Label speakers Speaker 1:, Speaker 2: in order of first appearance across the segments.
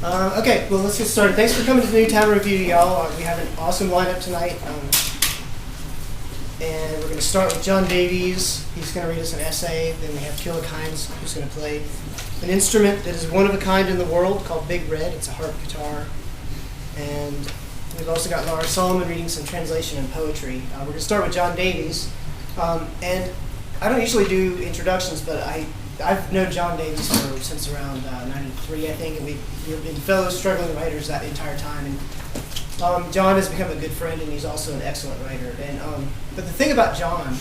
Speaker 1: Okay, well, let's get started. Thanks for coming to the Newtown Revue, y'all. We have an awesome lineup tonight. And we're going to start with Jon Davies. He's going to read us an essay. Then we have Killick Hinds, who's going to play an instrument that is one of a kind in the world called Big Red. It's a harp guitar. And we've also got Laura Solomon reading some translation and poetry. We're going to start with Jon Davies. And I don't usually do introductions, but I've known Jon Davies since around 93, I think, and we've been fellow struggling writers that entire time. And Jon has become a good friend, and he's also an excellent writer. And but the thing about Jon,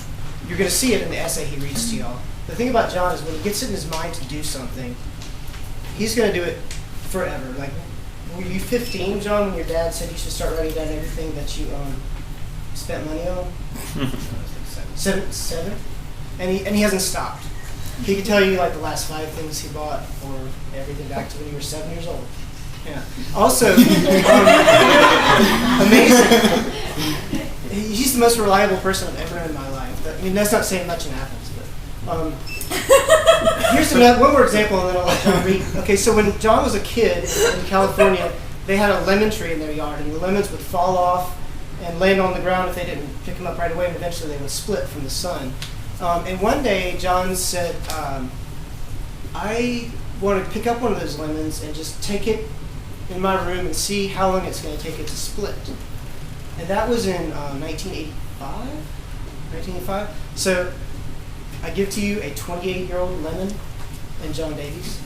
Speaker 1: you're going to see it in the essay he reads to y'all. The thing about Jon is when he gets it in his mind to do something, he's going to do it forever. Like, were you 15, Jon, when your dad said you should start writing down everything that you spent money on? Seven? And he hasn't stopped. He can tell you like the last 5 things he bought or everything back to when you were 7 years old. Yeah. Also, amazing. He's the most reliable person I've ever known in my life. I mean, that's not saying much in Athens, but here's one more example, and then I'll let Jon read. Okay, so when Jon was a kid in California, they had a lemon tree in their yard, and the lemons would fall off and land on the ground if they didn't pick them up right away, and eventually they would split from the sun. And one day, Jon said, I want to pick up one of those lemons and just take it in my room and see how long it's going to take it to split. And that was in 1985? So I give to you a 28-year-old lemon and Jon Davies.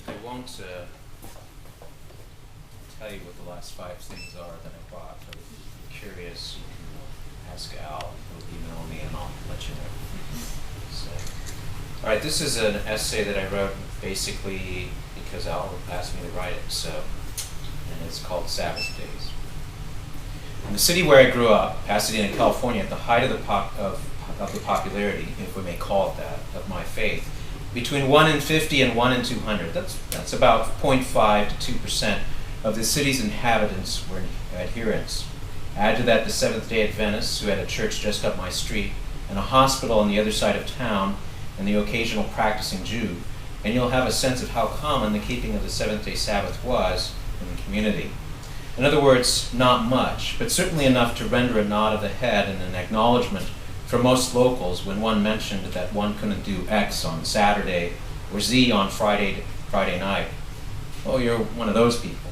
Speaker 2: I won't tell you what the last 5 things are that I bought. But if you're curious, you can ask Al. He'll email me and I'll let you know. So, all right, this is an essay that I wrote basically because Al asked me to write it. And it's called Sabbath Days. In the city where I grew up, Pasadena, California, at the height of the popularity, if we may call it that, of my faith, between 1 in 50 and 1 in 200. That's about 0.5 to 2% of the city's inhabitants were adherents. Add to that the Seventh-day Adventists, who had a church just up my street, and a hospital on the other side of town, and the occasional practicing Jew, and you'll have a sense of how common the keeping of the seventh-day Sabbath was in the community. In other words, not much, but certainly enough to render a nod of the head and an acknowledgement for most locals when one mentioned that one couldn't do X on Saturday or Z on Friday night. Oh, you're one of those people.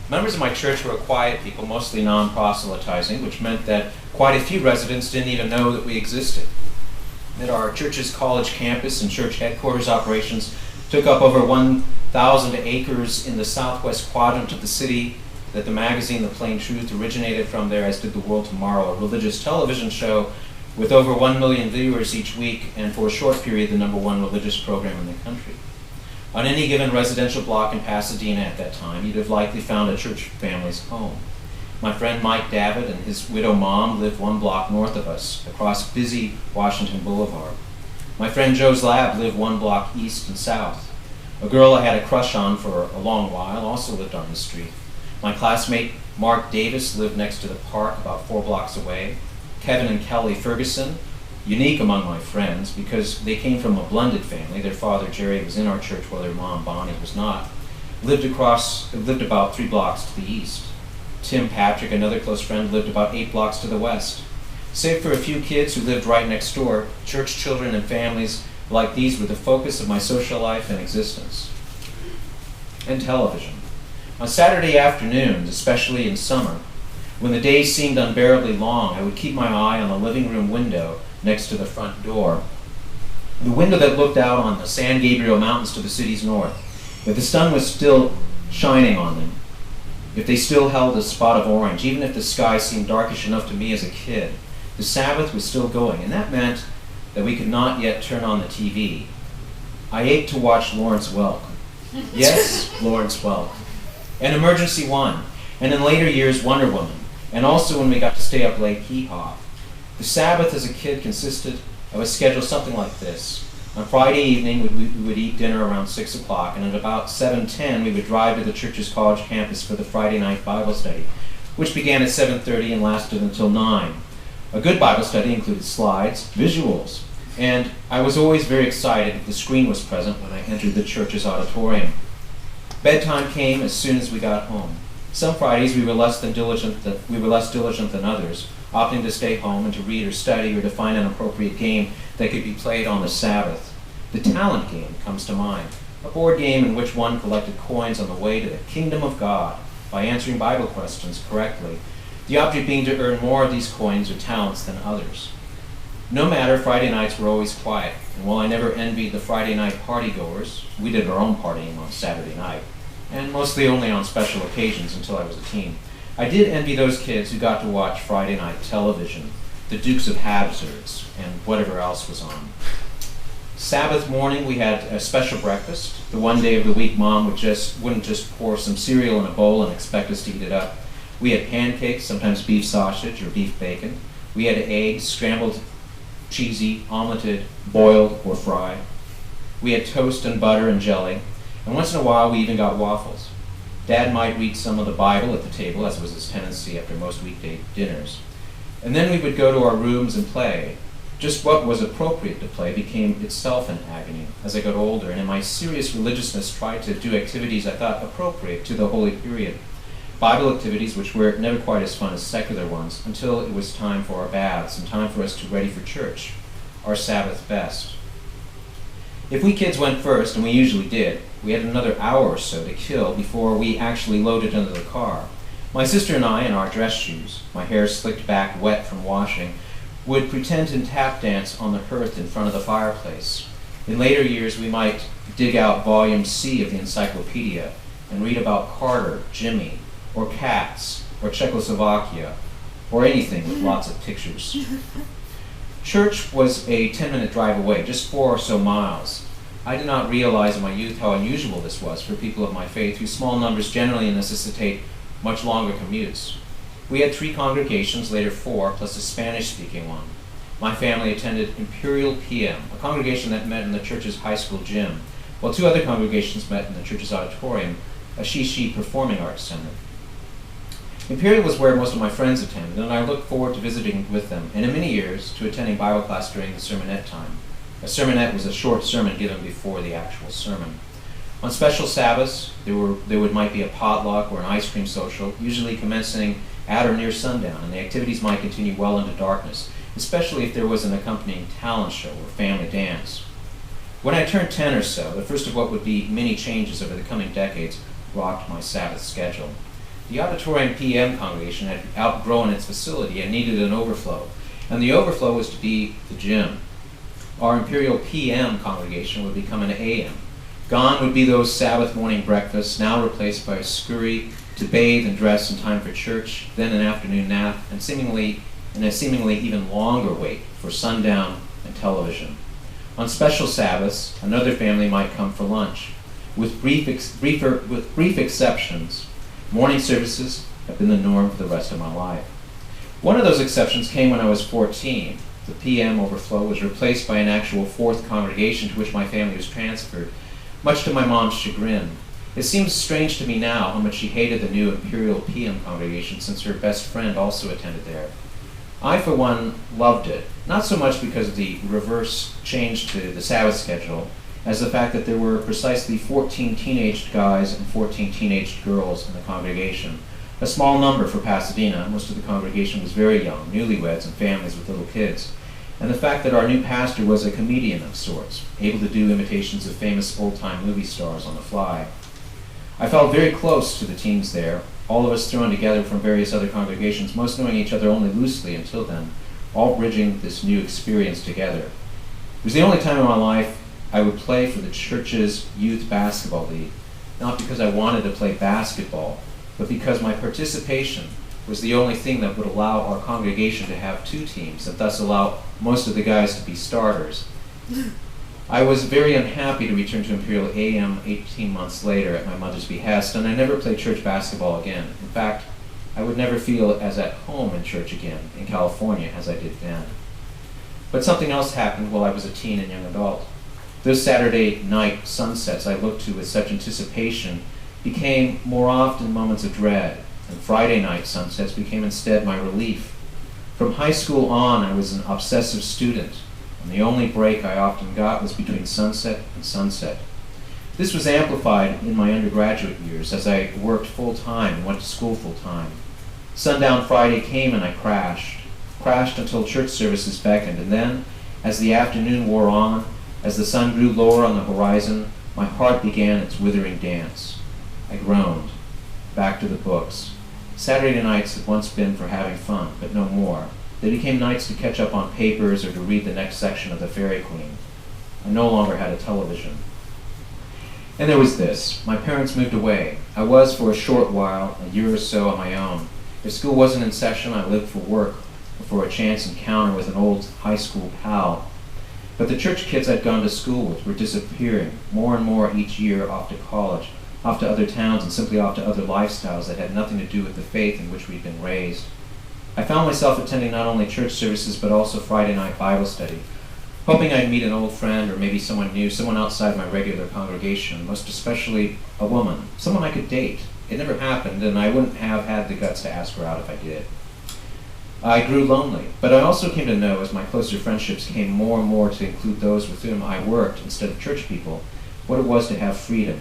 Speaker 2: Members of my church were quiet people, mostly non-proselytizing, which meant that quite a few residents didn't even know that we existed. That our church's college campus and church headquarters operations took up over 1,000 acres in the southwest quadrant of the city, that the magazine The Plain Truth originated from there, as did The World Tomorrow, a religious television show with over 1 million viewers each week, and for a short period, the #1 religious program in the country. On any given residential block in Pasadena at that time, you'd have likely found a church family's home. My friend Mike David and his widow mom lived 1 block north of us, across busy Washington Boulevard. My friend Joe's lab lived 1 block east and south. A girl I had a crush on for a long while also lived on the street. My classmate Mark Davis lived next to the park about 4 blocks away. Kevin and Kelly Ferguson, unique among my friends because they came from a blended family. Their father Jerry was in our church while their mom Bonnie was not. Lived about 3 blocks to the east. Tim Patrick, another close friend, lived about 8 blocks to the west. Save for a few kids who lived right next door, church children and families like these were the focus of my social life and existence. And television. On Saturday afternoons, especially in summer, when the days seemed unbearably long, I would keep my eye on the living room window next to the front door. The window that looked out on the San Gabriel Mountains to the city's north. If the sun was still shining on them, if they still held a spot of orange, even if the sky seemed darkish enough to me as a kid, the Sabbath was still going, and that meant that we could not yet turn on the TV. I ached to watch Lawrence Welk. Yes, Lawrence Welk. And Emergency One, and in later years, Wonder Woman. And also when we got to stay up late, Hee Haw. The Sabbath as a kid consisted of a schedule something like this. On Friday evening, we would eat dinner around 6 o'clock, and at about 7:10, we would drive to the church's college campus for the Friday night Bible study, which began at 7:30 and lasted until 9. A good Bible study included slides, visuals, and I was always very excited if the screen was present when I entered the church's auditorium. Bedtime came as soon as we got home. Some Fridays we were less diligent than others, opting to stay home and to read or study or to find an appropriate game that could be played on the Sabbath. The talent game comes to mind, a board game in which one collected coins on the way to the kingdom of God by answering Bible questions correctly, the object being to earn more of these coins or talents than others. No matter, Friday nights were always quiet, and while I never envied the Friday night party-goers, we did our own partying on Saturday night, and mostly only on special occasions until I was a teen. I did envy those kids who got to watch Friday night television, the Dukes of Hazzards, and whatever else was on. Sabbath morning, we had a special breakfast. The one day of the week Mom wouldn't just pour some cereal in a bowl and expect us to eat it up. We had pancakes, sometimes beef sausage or beef bacon. We had eggs, scrambled, cheesy, omelette, boiled, or fried. We had toast and butter and jelly, and once in a while we even got waffles. Dad might read some of the Bible at the table, as was his tendency after most weekday dinners. And then we would go to our rooms and play. Just what was appropriate to play became itself an agony as I got older, and in my serious religiousness tried to do activities I thought appropriate to the holy period. Bible activities which were never quite as fun as secular ones, until it was time for our baths and time for us to get ready for church, our Sabbath best. If we kids went first, and we usually did, we had another hour or so to kill before we actually loaded into the car. My sister and I, in our dress shoes, my hair slicked back wet from washing, would pretend to tap dance on the hearth in front of the fireplace. In later years, we might dig out volume C of the encyclopedia and read about Carter, Jimmy, or cats, or Czechoslovakia, or anything with lots of pictures. Church was a 10-minute drive away, just 4 or so miles. I did not realize in my youth how unusual this was for people of my faith, whose small numbers generally necessitate much longer commutes. We had 3 congregations, later 4, plus a Spanish-speaking one. My family attended Imperial PM, a congregation that met in the church's high school gym, while 2 other congregations met in the church's auditorium, a she performing arts center. Imperial was where most of my friends attended, and I looked forward to visiting with them, and in many years, to attending Bible class during the sermonette time. A sermonette was a short sermon given before the actual sermon. On special Sabbaths, there might be a potluck or an ice cream social, usually commencing at or near sundown, and the activities might continue well into darkness, especially if there was an accompanying talent show or family dance. When I turned 10 or so, the first of what would be many changes over the coming decades rocked my Sabbath schedule. The Auditorium PM congregation had outgrown its facility and needed an overflow, and the overflow was to be the gym. Our Imperial PM congregation would become an AM. Gone would be those Sabbath morning breakfasts, now replaced by a scurry to bathe and dress in time for church, then an afternoon nap, and a seemingly even longer wait for sundown and television. On special Sabbaths, another family might come for lunch. With brief exceptions, morning services have been the norm for the rest of my life. One of those exceptions came when I was 14. The PM overflow was replaced by an actual 4th congregation to which my family was transferred, much to my mom's chagrin. It seems strange to me now how much she hated the new Imperial PM congregation since her best friend also attended there. I, for one, loved it, not so much because of the reverse change to the Sabbath schedule, as the fact that there were precisely 14 teenaged guys and 14 teenaged girls in the congregation. A small number for Pasadena. Most of the congregation was very young, newlyweds and families with little kids. And the fact that our new pastor was a comedian of sorts, able to do imitations of famous old-time movie stars on the fly. I felt very close to the teens there, all of us thrown together from various other congregations, most knowing each other only loosely until then, all bridging this new experience together. It was the only time in my life I would play for the church's youth basketball league, not because I wanted to play basketball, but because my participation was the only thing that would allow our congregation to have 2 teams, and thus allow most of the guys to be starters. I was very unhappy to return to Imperial AM 18 months later at my mother's behest, and I never played church basketball again. In fact, I would never feel as at home in church again in California as I did then. But something else happened while I was a teen and young adult. Those Saturday night sunsets I looked to with such anticipation became more often moments of dread, and Friday night sunsets became instead my relief. From high school on, I was an obsessive student, and the only break I often got was between sunset and sunset. This was amplified in my undergraduate years as I worked full-time and went to school full-time. Sundown Friday came and I crashed until church services beckoned, and then, as the afternoon wore on, as the sun grew lower on the horizon, my heart began its withering dance. I groaned. Back to the books. Saturday nights had once been for having fun, but no more. They became nights to catch up on papers or to read the next section of the Fairy Queen. I no longer had a television. And there was this. My parents moved away. I was, for a short while, a year or so on my own. If school wasn't in session, I lived for work or for a chance encounter with an old high school pal. But the church kids I'd gone to school with were disappearing, more and more each year, off to college, off to other towns, and simply off to other lifestyles that had nothing to do with the faith in which we'd been raised. I found myself attending not only church services, but also Friday night Bible study, hoping I'd meet an old friend or maybe someone new, someone outside my regular congregation, most especially a woman, someone I could date. It never happened, and I wouldn't have had the guts to ask her out if I did. I grew lonely, but I also came to know, as my closer friendships came more and more to include those with whom I worked instead of church people, what it was to have freedom,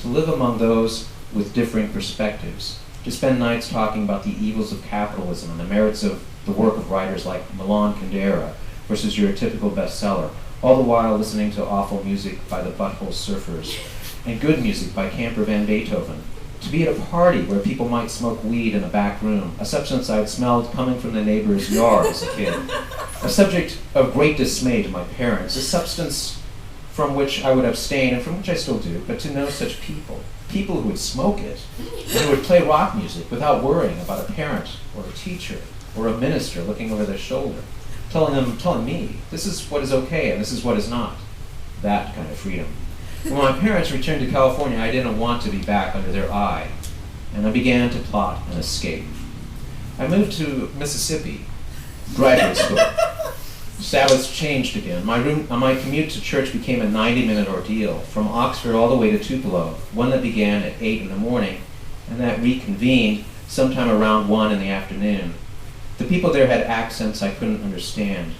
Speaker 2: to live among those with differing perspectives, to spend nights talking about the evils of capitalism and the merits of the work of writers like Milan Kundera versus your typical bestseller, all the while listening to awful music by the Butthole Surfers and good music by Camper Van Beethoven, to be at a party where people might smoke weed in a back room, a substance I'd smelled coming from the neighbor's yard as a kid, a subject of great dismay to my parents, a substance from which I would abstain and from which I still do, but to know such people who would smoke it, and who would play rock music without worrying about a parent or a teacher or a minister looking over their shoulder, telling me, this is what is okay and this is what is not. That kind of freedom. When my parents returned to California, I didn't want to be back under their eye, and I began to plot an escape. I moved to Mississippi, graduate school. Sabbaths changed again. My commute to church became a 90-minute ordeal, from Oxford all the way to Tupelo, one that began at 8 in the morning, and that reconvened sometime around 1 in the afternoon. The people there had accents I couldn't understand.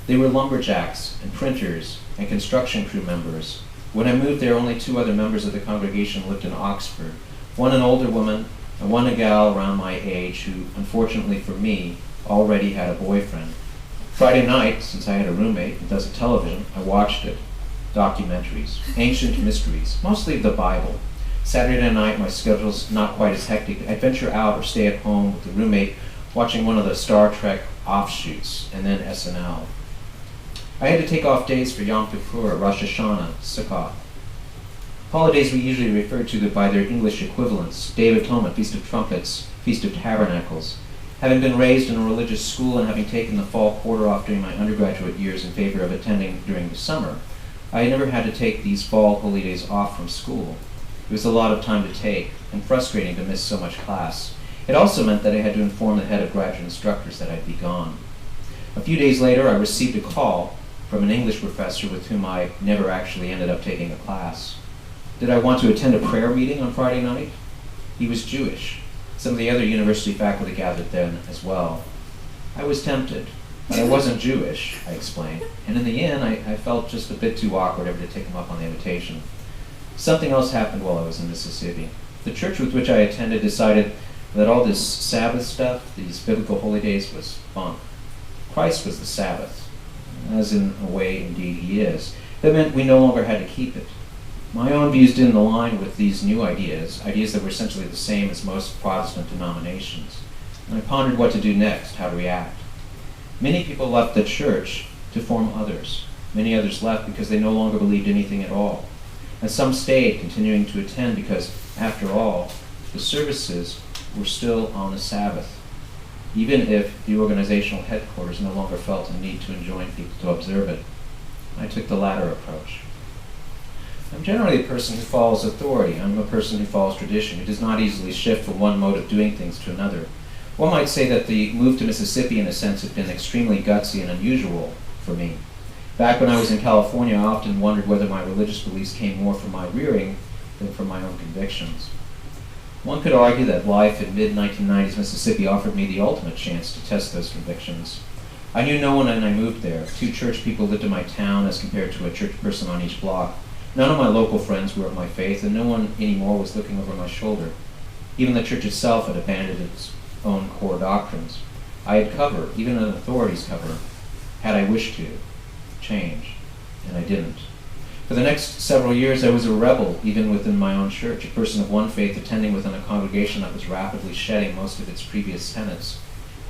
Speaker 2: They were lumberjacks and printers and construction crew members. When I moved there, only 2 other members of the congregation lived in Oxford, one an older woman and one a gal around my age who, unfortunately for me, already had a boyfriend. Friday night, since I had a roommate who does a television, I watched it. Documentaries, ancient mysteries, mostly the Bible. Saturday night, my schedule's not quite as hectic. I'd venture out or stay at home with the roommate watching one of the Star Trek offshoots, and then SNL. I had to take off days for Yom Kippur, Rosh Hashanah, Sukkot. Holidays we usually refer to by their English equivalents: Day of Atonement, Feast of Trumpets, Feast of Tabernacles. Having been raised in a religious school and having taken the fall quarter off during my undergraduate years in favor of attending during the summer, I had never had to take these fall holy days off from school. It was a lot of time to take, and frustrating to miss so much class. It also meant that I had to inform the head of graduate instructors that I'd be gone. A few days later, I received a call from an English professor with whom I never actually ended up taking a class. Did I want to attend a prayer meeting on Friday night? He was Jewish. Some of the other university faculty gathered then as well. I was tempted, but I wasn't Jewish, I explained, and in the end I felt just a bit too awkward ever to take him up on the invitation. Something else happened while I was in Mississippi. The church with which I attended decided that all this Sabbath stuff, these biblical holy days, was bunk. Christ was the Sabbath, as in a way indeed he is. That meant we no longer had to keep it. My own views didn't align with these new ideas that were essentially the same as most Protestant denominations. And I pondered what to do next, how to react. Many people left the church to form others. Many others left because they no longer believed anything at all. And some stayed, continuing to attend because, after all, the services were still on the Sabbath, even if the organizational headquarters no longer felt a need to enjoin people to observe it. I took the latter approach. I'm generally a person who follows authority. I'm a person who follows tradition, who does not easily shift from one mode of doing things to another. One might say that the move to Mississippi, in a sense, had been extremely gutsy and unusual for me. Back when I was in California, I often wondered whether my religious beliefs came more from my rearing than from my own convictions. One could argue that life in mid-1990s Mississippi offered me the ultimate chance to test those convictions. I knew no one when I moved there. 2 church people lived in my town as compared to a church person on each block. None of my local friends were of my faith, and no one anymore was looking over my shoulder. Even the church itself had abandoned its own core doctrines. I had cover, even an authority's cover, had I wished to change, and I didn't. For the next several years, I was a rebel, even within my own church, a person of one faith attending within a congregation that was rapidly shedding most of its previous tenets.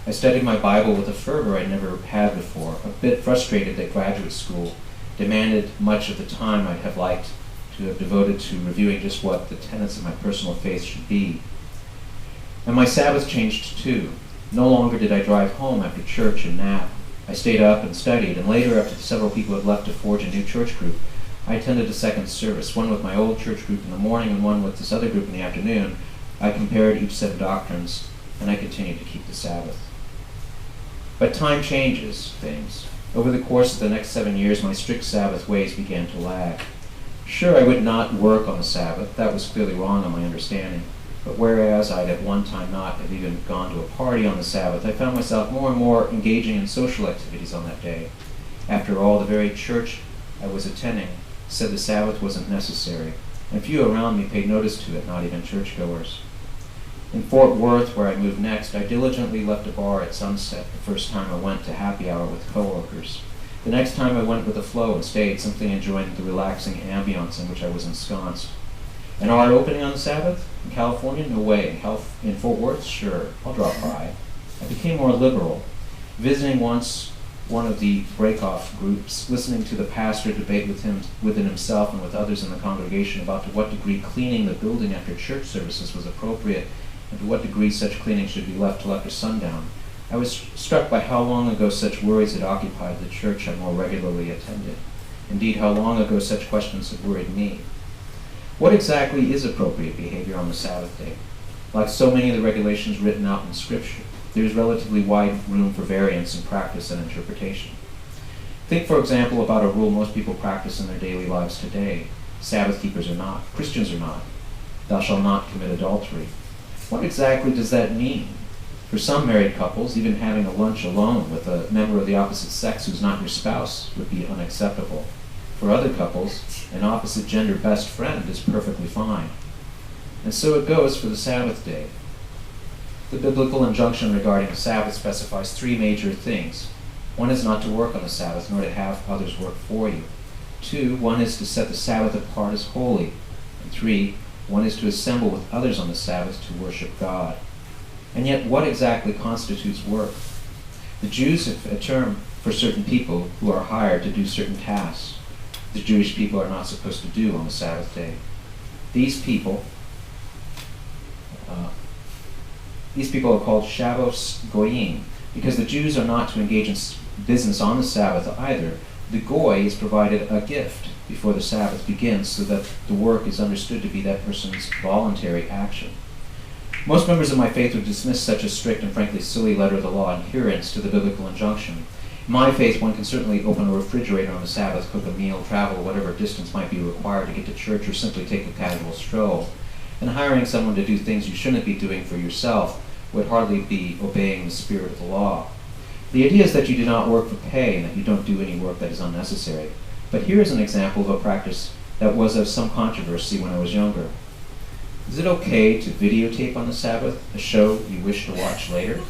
Speaker 2: I studied my Bible with a fervor I never had before, a bit frustrated that graduate school demanded much of the time I'd have liked to have devoted to reviewing just what the tenets of my personal faith should be. And my Sabbath changed too. No longer did I drive home after church and nap. I stayed up and studied, and later, after several people had left to forge a new church group, I attended a second service, one with my old church group in the morning and one with this other group in the afternoon. I compared each set of doctrines, and I continued to keep the Sabbath. But time changes things. Over the course of the next 7 years, my strict Sabbath ways began to lag. Sure, I would not work on the Sabbath. That was clearly wrong on my understanding. But whereas I'd at one time not have even gone to a party on the Sabbath, I found myself more and more engaging in social activities on that day. After all, the very church I was attending said the Sabbath wasn't necessary, and few around me paid notice to it, not even churchgoers. In Fort Worth, where I moved next, I diligently left a bar at sunset the first time I went to happy hour with coworkers. The next time I went with the flow and stayed, simply enjoying the relaxing ambience in which I was ensconced. An art opening on the Sabbath? In California? No way. In Fort Worth? Sure. I'll drop by. I became more liberal, visiting once one of the break-off groups, listening to the pastor debate within himself and with others in the congregation about to what degree cleaning the building after church services was appropriate and to what degree such cleaning should be left till after sundown. I was struck by how long ago such worries had occupied the church I more regularly attended. Indeed, how long ago such questions had worried me. What exactly is appropriate behavior on the Sabbath day? Like so many of the regulations written out in Scripture, there is relatively wide room for variance in practice and interpretation. Think, for example, about a rule most people practice in their daily lives today. Sabbath keepers are not. Christians are not. Thou shalt not commit adultery. What exactly does that mean? For some married couples, even having a lunch alone with a member of the opposite sex who's not your spouse would be unacceptable. For other couples, an opposite gender best friend is perfectly fine. And so it goes for the Sabbath day. The biblical injunction regarding the Sabbath specifies 3 major things. 1 is not to work on the Sabbath, nor to have others work for you. 2, 1 is to set the Sabbath apart as holy. And 3, 1 is to assemble with others on the Sabbath to worship God. And yet, what exactly constitutes work? The Jews have a term for certain people who are hired to do certain tasks the Jewish people are not supposed to do on the Sabbath day. These people are called Shabbos Goyim, because the Jews are not to engage in business on the Sabbath either. The Goy is provided a gift before the Sabbath begins so that the work is understood to be that person's voluntary action. Most members of my faith would dismiss such a strict and frankly silly letter of the law in adherence to the biblical injunction. In my faith, one can certainly open a refrigerator on the Sabbath, cook a meal, travel whatever distance might be required to get to church, or simply take a casual stroll. And hiring someone to do things you shouldn't be doing for yourself would hardly be obeying the spirit of the law. The idea is that you do not work for pay and that you don't do any work that is unnecessary. But here is an example of a practice that was of some controversy when I was younger. Is it okay to videotape on the Sabbath a show you wish to watch later?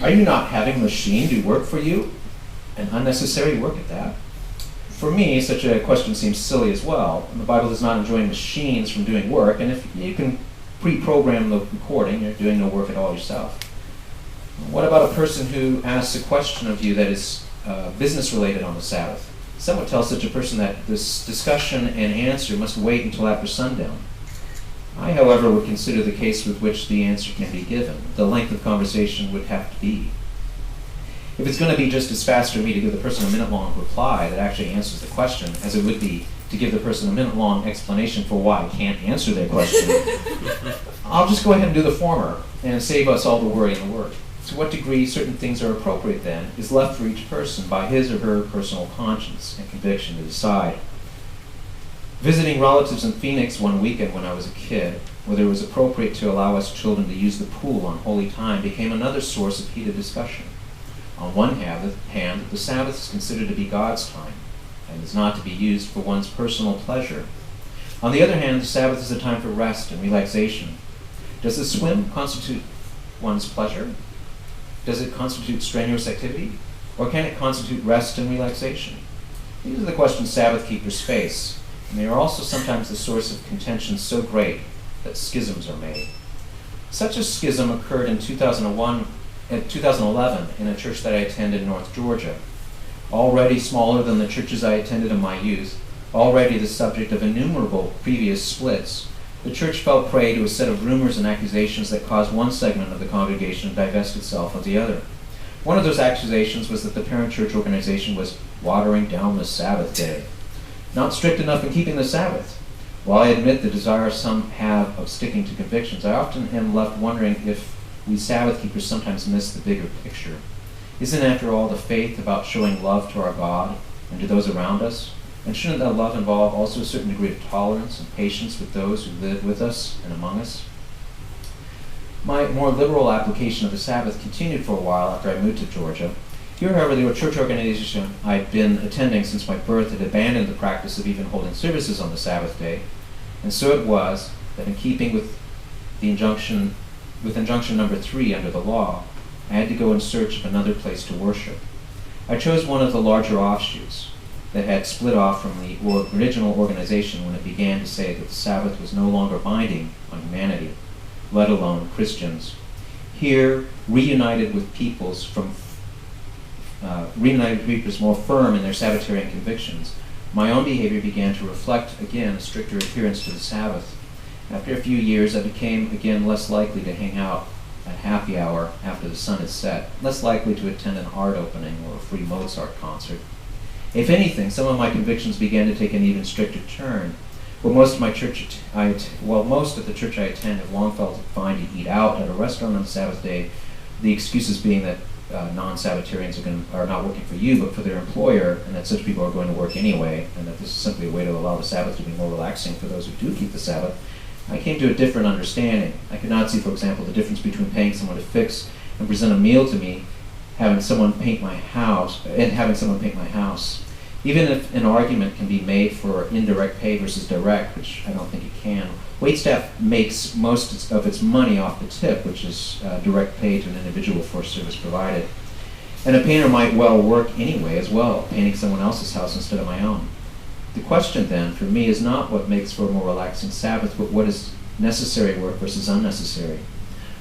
Speaker 2: Are you not having a machine do work for you? And unnecessary work at that? For me, such a question seems silly as well. The Bible does not enjoin machines from doing work, and if you can pre-program the recording, you're doing no work at all yourself. What about a person who asks a question of you that is business-related on the Sabbath? Some would tell such a person that this discussion and answer must wait until after sundown. I, however, would consider the case with which the answer can be given. The length of conversation would have to be. If it's going to be just as fast for me to give the person a minute-long reply that actually answers the question as it would be to give the person a minute-long explanation for why I can't answer their question, I'll just go ahead and do the former and save us all the worry and the work. To what degree certain things are appropriate, then, is left for each person by his or her personal conscience and conviction to decide. Visiting relatives in Phoenix one weekend when I was a kid, whether it was appropriate to allow us children to use the pool on holy time, became another source of heated discussion. On one hand, the Sabbath is considered to be God's time and is not to be used for one's personal pleasure. On the other hand, the Sabbath is a time for rest and relaxation. Does the swim constitute one's pleasure? Does it constitute strenuous activity? Or can it constitute rest and relaxation? These are the questions Sabbath keepers face, and they are also sometimes the source of contention so great that schisms are made. Such a schism occurred in 2011 in a church that I attended in North Georgia. Already smaller than the churches I attended in my youth, already the subject of innumerable previous splits, the church fell prey to a set of rumors and accusations that caused one segment of the congregation to divest itself of the other. One of those accusations was that the parent church organization was watering down the Sabbath day, not strict enough in keeping the Sabbath. While I admit the desire some have of sticking to convictions, I often am left wondering if we Sabbath keepers sometimes miss the bigger picture. Isn't, after all, the faith about showing love to our God and to those around us? And shouldn't that love involve also a certain degree of tolerance and patience with those who live with us and among us? My more liberal application of the Sabbath continued for a while after I moved to Georgia. Here, however, the church organization I'd been attending since my birth had abandoned the practice of even holding services on the Sabbath day, and so it was that in keeping with injunction number 3 under the law, I had to go in search of another place to worship. I chose one of the larger offshoots that had split off from the original organization when it began to say that the Sabbath was no longer binding on humanity, let alone Christians. Here, reunited with peoples more firm in their Sabbatarian convictions, my own behavior began to reflect again a stricter adherence to the Sabbath. After a few years, I became again less likely to hang out at happy hour after the sun had set, less likely to attend an art opening or a free Mozart concert. If anything, some of my convictions began to take an even stricter turn. Most of the church I attend have long felt it fine to eat out at a restaurant on the Sabbath day, the excuses being that non-Sabbatarians are not working for you but for their employer, and that such people are going to work anyway, and that this is simply a way to allow the Sabbath to be more relaxing for those who do keep the Sabbath. I came to a different understanding. I could not see, for example, the difference between paying someone to fix and present a meal to me, having someone paint my house. Even if an argument can be made for indirect pay versus direct, which I don't think it can, waitstaff makes most of its money off the tip, which is direct pay to an individual for service provided. And a painter might well work anyway as well, painting someone else's house instead of my own. The question then, for me, is not what makes for a more relaxing Sabbath, but what is necessary work versus unnecessary.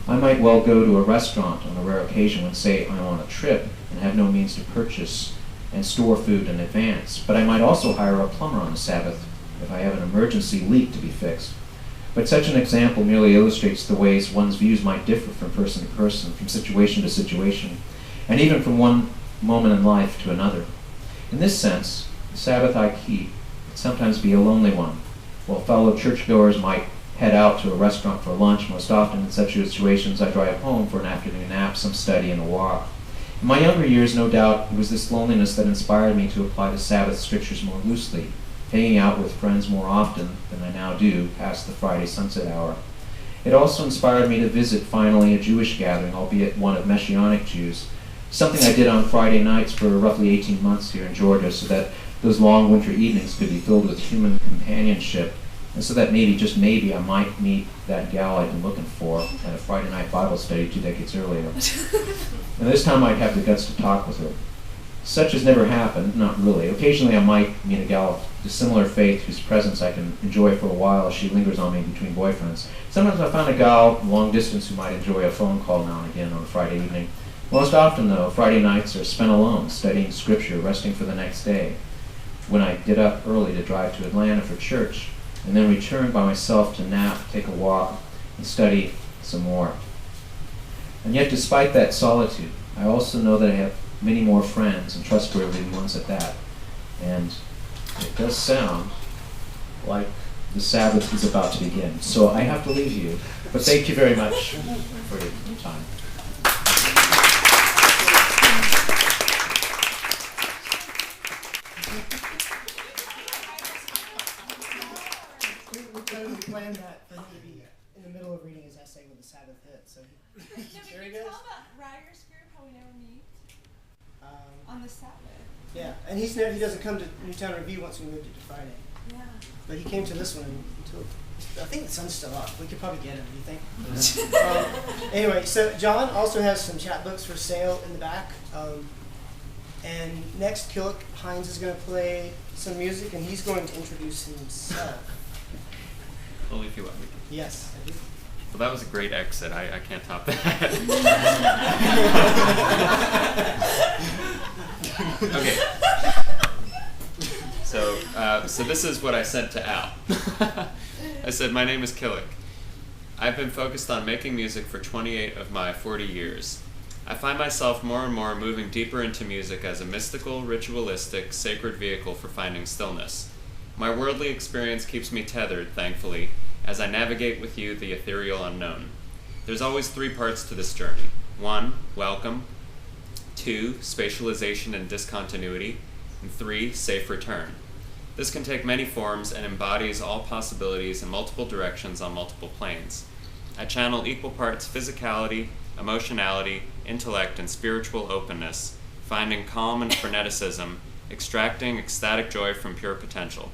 Speaker 2: I might well go to a restaurant on a rare occasion when, say, I'm on a trip and have no means to purchase and store food in advance, but I might also hire a plumber on the Sabbath if I have an emergency leak to be fixed. But such an example merely illustrates the ways one's views might differ from person to person, from situation to situation, and even from one moment in life to another. In this sense, the Sabbath I keep can sometimes be a lonely one. While fellow churchgoers might head out to a restaurant for lunch, most often in such situations I drive home for an afternoon nap, some study, and a walk. In my younger years, no doubt, it was this loneliness that inspired me to apply the Sabbath strictures more loosely, hanging out with friends more often than I now do past the Friday sunset hour. It also inspired me to visit, finally, a Jewish gathering, albeit one of Messianic Jews, something I did on Friday nights for roughly 18 months here in Georgia, so that those long winter evenings could be filled with human companionship, and so that maybe, just maybe, I might meet that gal I'd been looking for at a Friday night Bible study 2 decades earlier. And this time I'd have the guts to talk with her. Such has never happened, not really. Occasionally I might meet a gal of similar faith whose presence I can enjoy for a while as she lingers on me between boyfriends. Sometimes I find a gal long distance who might enjoy a phone call now and again on a Friday evening. Most often, though, Friday nights are spent alone, studying scripture, resting for the next day, when I get up early to drive to Atlanta for church, and then return by myself to nap, take a walk, and study some more. And yet, despite that solitude, I also know that I have many more friends, and trustworthy ones at that. And it does sound like the Sabbath is about to begin. So I have to leave you, but thank you very much for your time.
Speaker 1: totally planned that for him to be in the middle of reading his essay with a Sabbath hit. So
Speaker 3: Can you tell about Ryder's group, how we never meet? On the Sabbath.
Speaker 1: Yeah, and he doesn't come to Newtown Revue once we moved it to Friday.
Speaker 3: Yeah.
Speaker 1: But he came to this one until, I think the sun's still up. We could probably get him, do you think? Anyway, so Jon also has some chapbooks for sale in the back. And next, Killick Hinds is going to play some music, and he's going to introduce himself.
Speaker 4: Only if you want me to.
Speaker 1: Yes.
Speaker 4: Well, that was a great exit. I can't top that. Okay. So this is what I said to Al. I said, my name is Killick. I've been focused on making music for 28 of my 40 years. I find myself more and more moving deeper into music as a mystical, ritualistic, sacred vehicle for finding stillness. My worldly experience keeps me tethered, thankfully, as I navigate with you the ethereal unknown. There's always 3 parts to this journey. 1, welcome. 2, spatialization and discontinuity. And 3, safe return. This can take many forms and embodies all possibilities in multiple directions on multiple planes. I channel equal parts physicality, emotionality, intellect, and spiritual openness, finding calm and freneticism, extracting ecstatic joy from pure potential.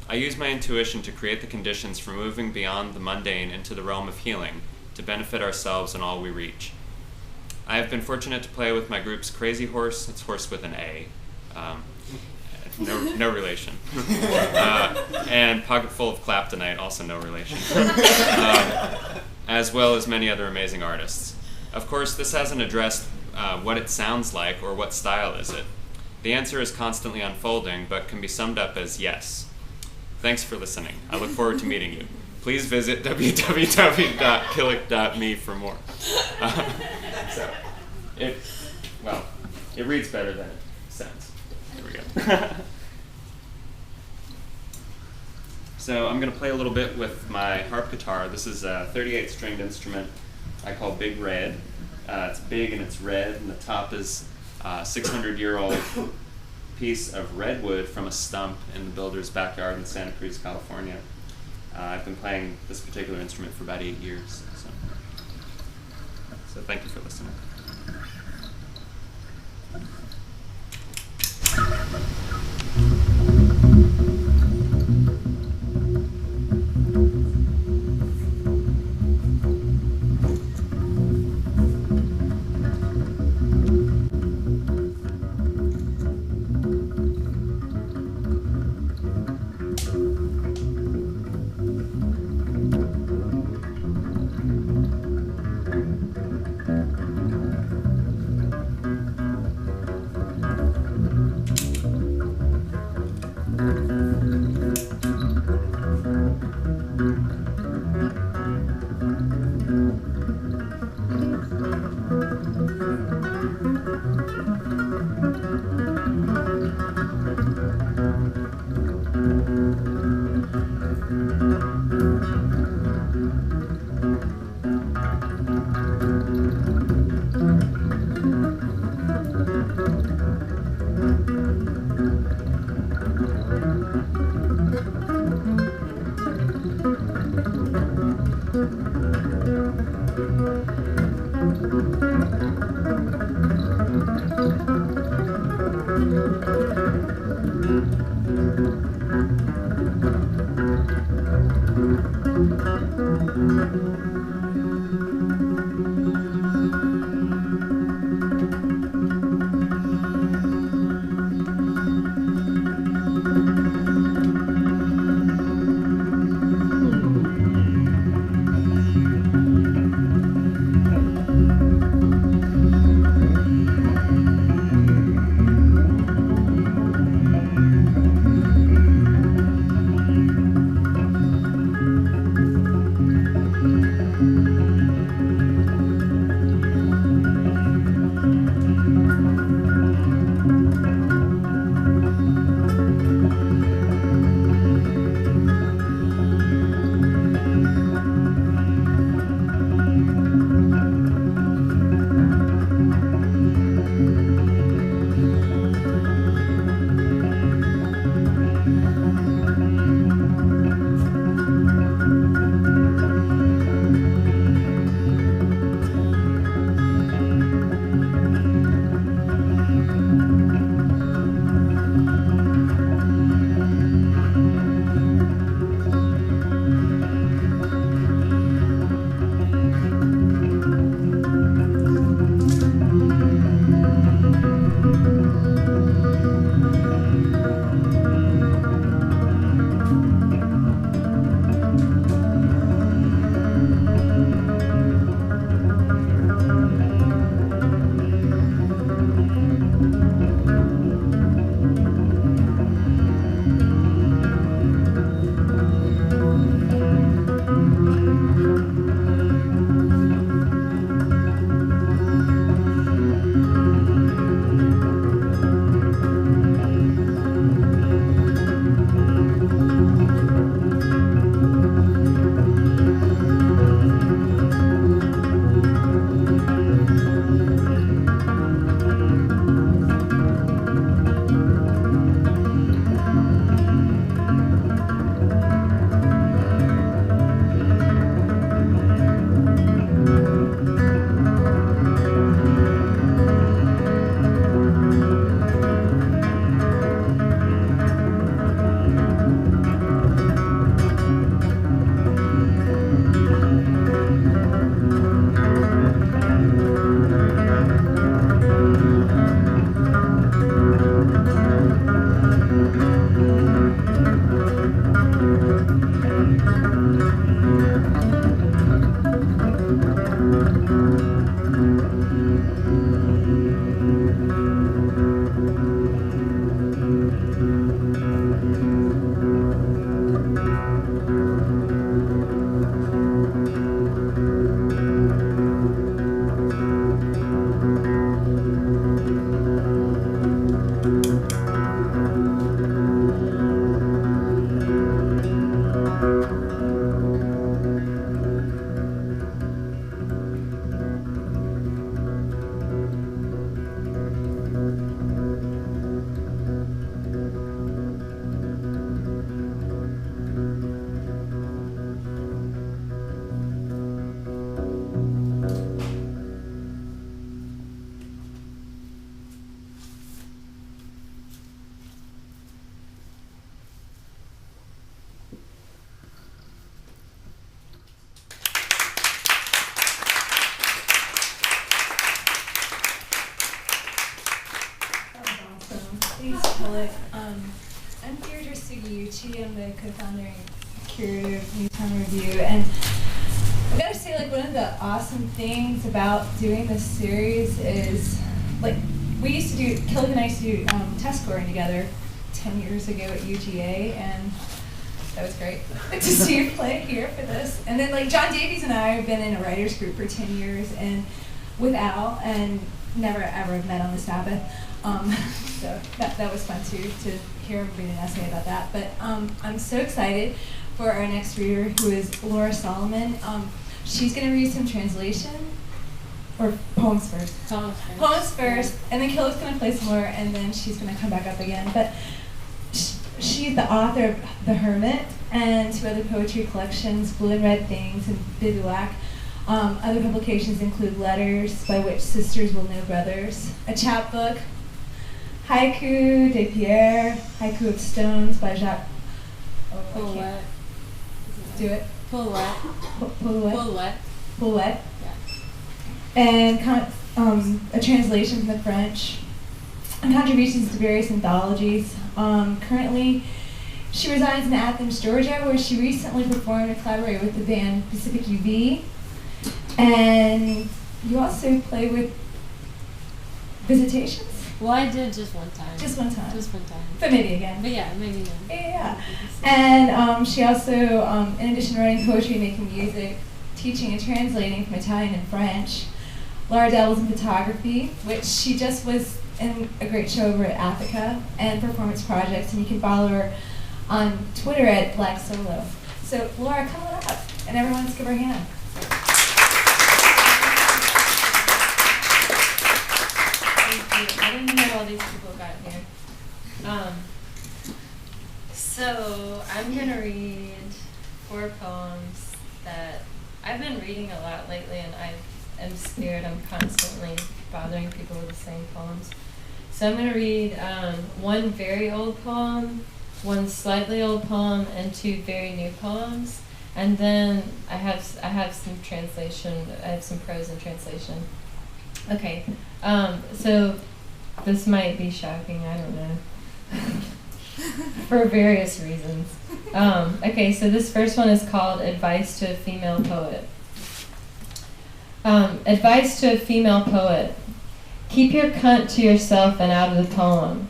Speaker 4: I use my intuition to create the conditions for moving beyond the mundane into the realm of healing, to benefit ourselves and all we reach. I have been fortunate to play with my group's Crazy Horse, it's horse with an A, no relation, and Pocket Full of Claptonite, also no relation, as well as many other amazing artists. Of course, this hasn't addressed what it sounds like or what style is it. The answer is constantly unfolding, but can be summed up as yes. Thanks for listening. I look forward to meeting you. Please visit www.killick.me for more. It reads better than it sounds. Here we go. So I'm going to play a little bit with my harp guitar. This is a 38-stringed instrument I call Big Red. It's big and it's red, and the top is a 600-year-old piece of redwood from a stump in the builder's backyard in Santa Cruz, California. I've been playing this particular instrument for about 8 years. So thank you for listening.
Speaker 3: Sugiuchi. I'm the co-founder and curator of Newtown Revue. And I gotta say, like, one of the awesome things about doing this series is, like, we used to do, Killick and I used to do test scoring together 10 years ago at UGA, and that was great to see you play here for this. And then, like, Jon Davies and I have been in a writer's group for 10 years, and with Al, and never ever met on the Sabbath. So that was fun too, to hear him read an essay about that. But I'm so excited for our next reader, who is Laura Solomon. She's going to read some translation, or poems first. Poems first, and then Killick's going to play some more, and then she's going to come back up again. But she's the author of The Hermit and 2 other poetry collections, Blue and Red Things and Bivouac. Other publications include Letters by Which Sisters Will Know Brothers, a chapbook, Haiku de Pierre, Haiku of Stones by Jacques.
Speaker 5: Poulet.
Speaker 3: Do it.
Speaker 5: Poulet.
Speaker 3: Poulet. Poulet.
Speaker 5: Yeah.
Speaker 3: And a translation from the French, and contributions to various anthologies. Currently, she resides in Athens, Georgia, where she recently performed and collaborated with the band Pacific UV. And you also play with Visitations?
Speaker 5: Well, I did just one time.
Speaker 3: Just one time.
Speaker 5: Just one time.
Speaker 3: But maybe again.
Speaker 5: But yeah, maybe again.
Speaker 3: Yeah. And she also, in addition to writing poetry and making music, teaching and translating from Italian and French, Laura dabbles in photography, which she just was in a great show over at Athica, and performance projects, and you can follow her on Twitter at Black Solo. So Laura, come on up, and everyone let's give her a hand.
Speaker 5: Thank you. I didn't know all these people got here. So I'm gonna read 4 poems that I've been reading a lot lately, and I am scared I'm constantly bothering people with the same poems. So I'm gonna read 1 very old poem, 1 slightly old poem, and 2 very new poems. And then I have some translation. I have some prose and translation. Okay. So this might be shocking. I don't know. For various reasons. Okay. So this first one is called "Advice to a Female Poet." Advice to a female poet: keep your cunt to yourself and out of the poem.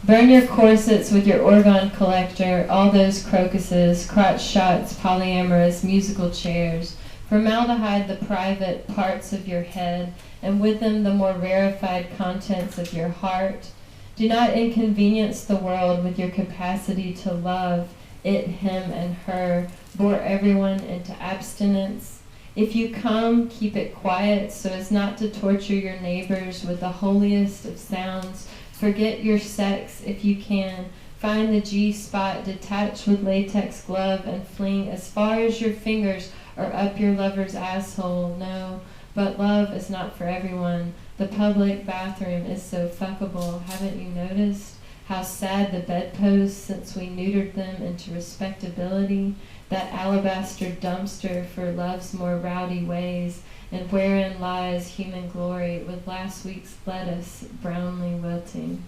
Speaker 5: Burn your corsets with your organ collector, all those crocuses, crotch shots, polyamorous musical chairs. Formaldehyde the private parts of your head, and with them the more rarefied contents of your heart. Do not inconvenience the world with your capacity to love, it, him, and her, bore everyone into abstinence. If you come, keep it quiet so as not to torture your neighbors with the holiest of sounds. Forget your sex if you can. Find the G-spot, detach with latex glove, and fling as far as your fingers or up your lover's asshole. No, but love is not for everyone. The public bathroom is so fuckable. Haven't you noticed how sad the bedposts since we neutered them into respectability? That alabaster dumpster for love's more rowdy ways, and wherein lies human glory with last week's lettuce brownly wilting.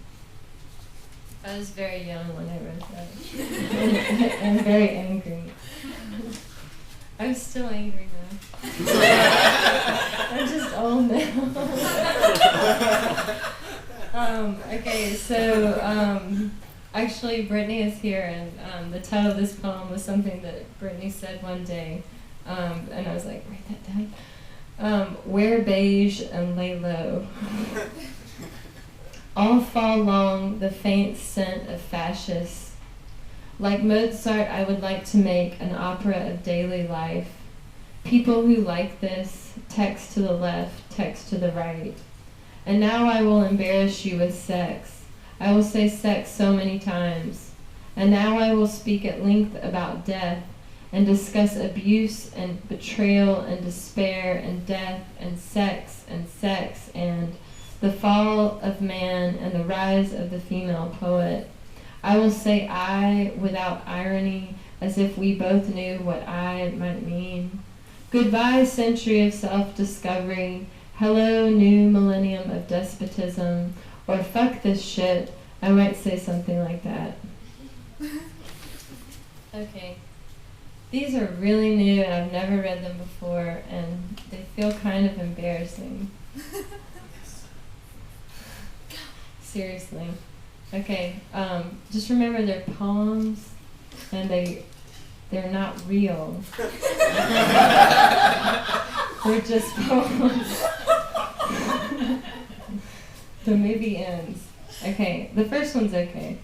Speaker 5: I was very young when I wrote that. and very angry. I'm still angry now. I'm just old now. Okay, so actually Brittany is here, and the title of this poem was something that Brittany said one day, and I was like, write that down. Wear beige and lay low. All fall long the faint scent of fascists. Like Mozart, I would like to make an opera of daily life. People who like this, text to the left, text to the right. And now I will embarrass you with sex. I will say sex so many times. And now I will speak at length about death, and discuss abuse and betrayal and despair and death and sex and the fall of man and the rise of the female poet. I will say I without irony, as if we both knew what I might mean. Goodbye, century of self-discovery. Hello, new millennium of despotism. Or fuck this shit. I might say something like that. Okay. These are really new and I've never read them before and they feel kind of embarrassing. Seriously. Okay. Just remember they're poems and they're not real. They're just poems. The movie ends. Okay, the first one's okay.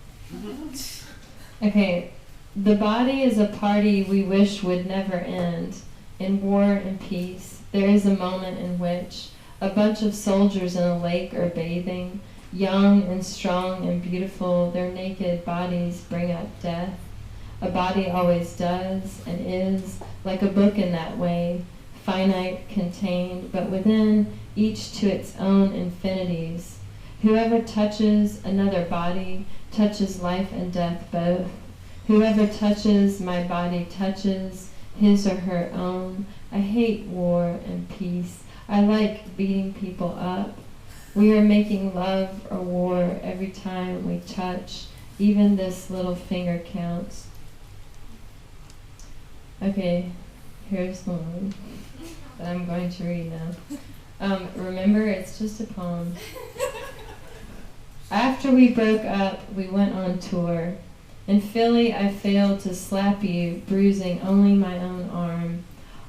Speaker 5: Okay, the body is a party we wish would never end. In war and peace, there is a moment in which a bunch of soldiers in a lake are bathing, young and strong and beautiful, their naked bodies bring up death. A body always does and is, like a book in that way, finite, contained, but within each to its own infinities. Whoever touches another body touches life and death both. Whoever touches my body touches his or her own. I hate war and peace. I like beating people up. We are making love or war every time we touch. Even this little finger counts. Okay, here's the one that I'm going to read now. Remember, it's just a poem. After we broke up, we went on tour. In Philly, I failed to slap you, bruising only my own arm.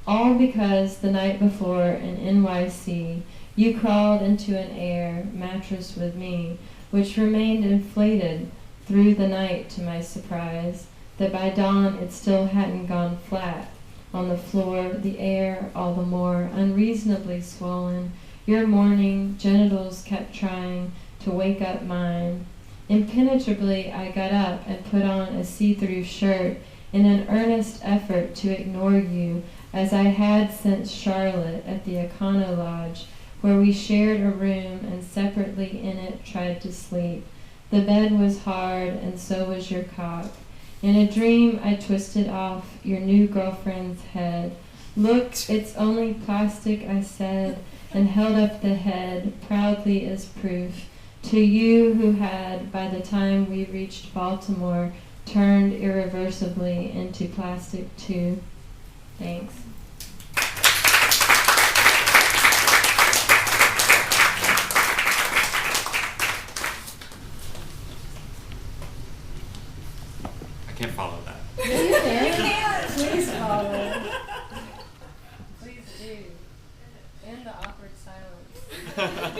Speaker 5: All because the night before in NYC, you crawled into an air mattress with me, which remained inflated through the night to my surprise, that by dawn it still hadn't gone flat. On the floor, the air all the more unreasonably swollen, your morning genitals kept trying to wake up mine. Impenetrably, I got up and put on a see-through shirt in an earnest effort to ignore you, as I had since Charlotte at the Econo Lodge, where we shared a room and separately in it tried to sleep. The bed was hard, and so was your cock. In a dream, I twisted off your new girlfriend's head. Look, it's only plastic, I said, and held up the head proudly as proof. To you who had, by the time we reached Baltimore, turned irreversibly into plastic too. Thanks.
Speaker 4: I can't follow that.
Speaker 3: You can't. Please follow. Please do. In the awkward silence.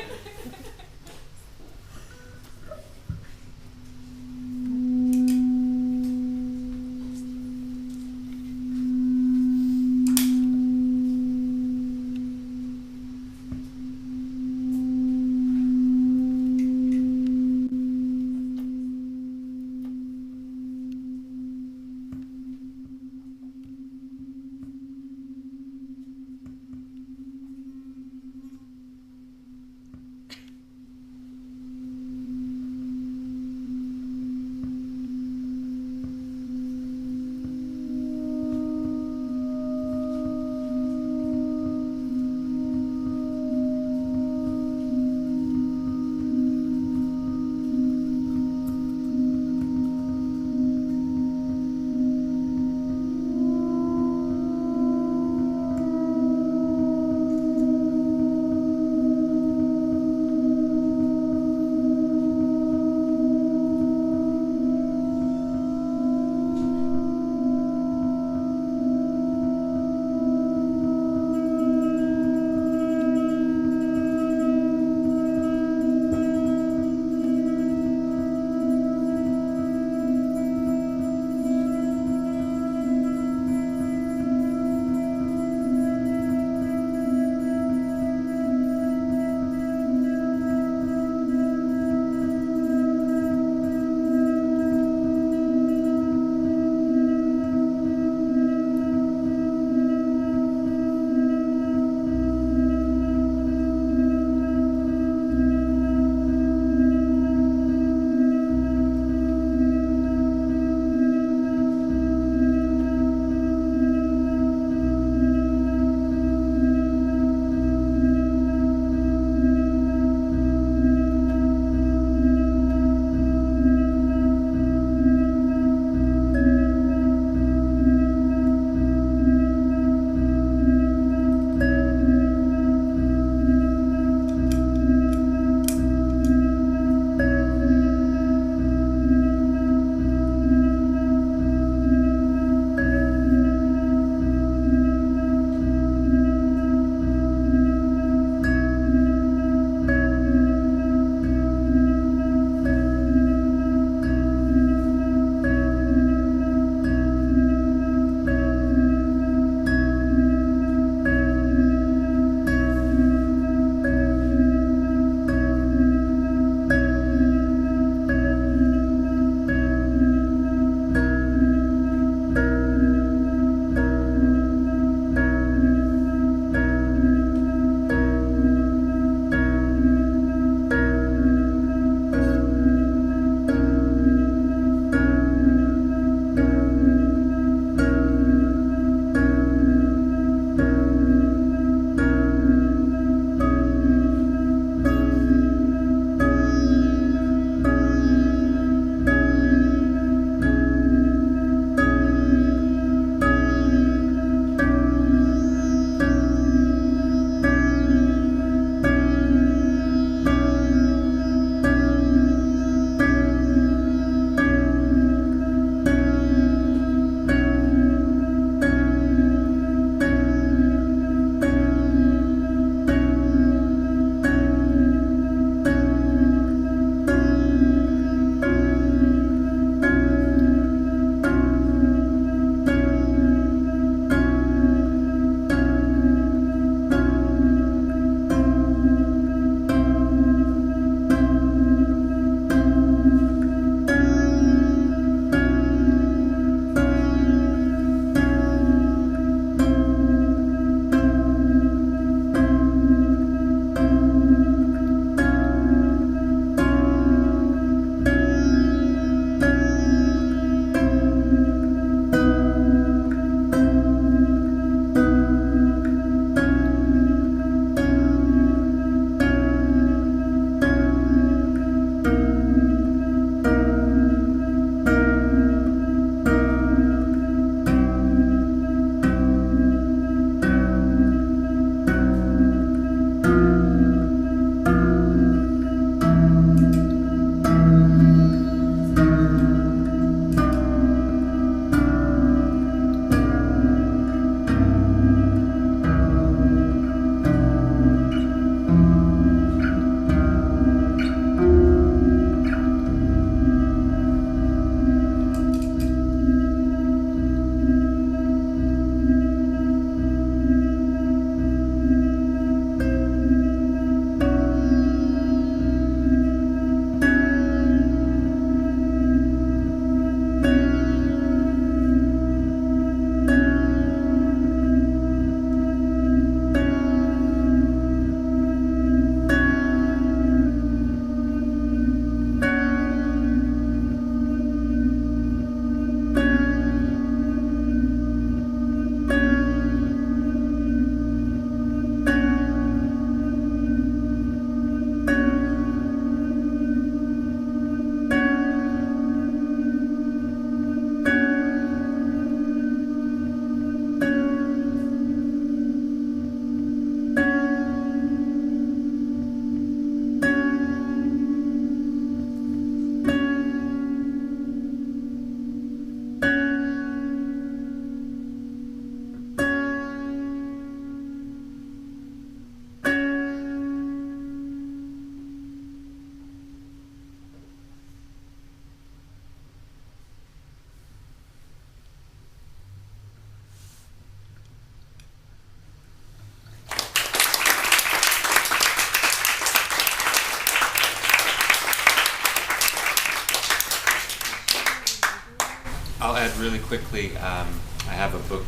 Speaker 4: really quickly, I have a book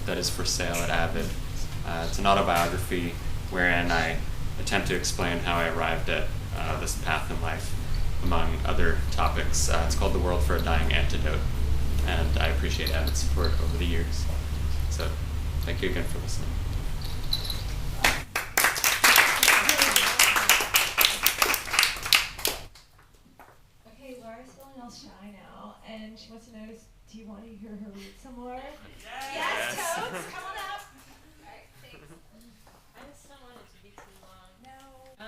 Speaker 4: that is for sale at Avid. It's an autobiography wherein I attempt to explain how I arrived at this path in life, among other topics. It's called The World for a Dying Antidote, and I appreciate Avid's support over the years. So thank you again for listening.
Speaker 3: Okay, Laura's feeling all shy now, and she wants to know, do you want to hear her read some more? Yes, Toads, come on up.
Speaker 5: Alright, thanks. I just don't want it to be too long.
Speaker 3: No.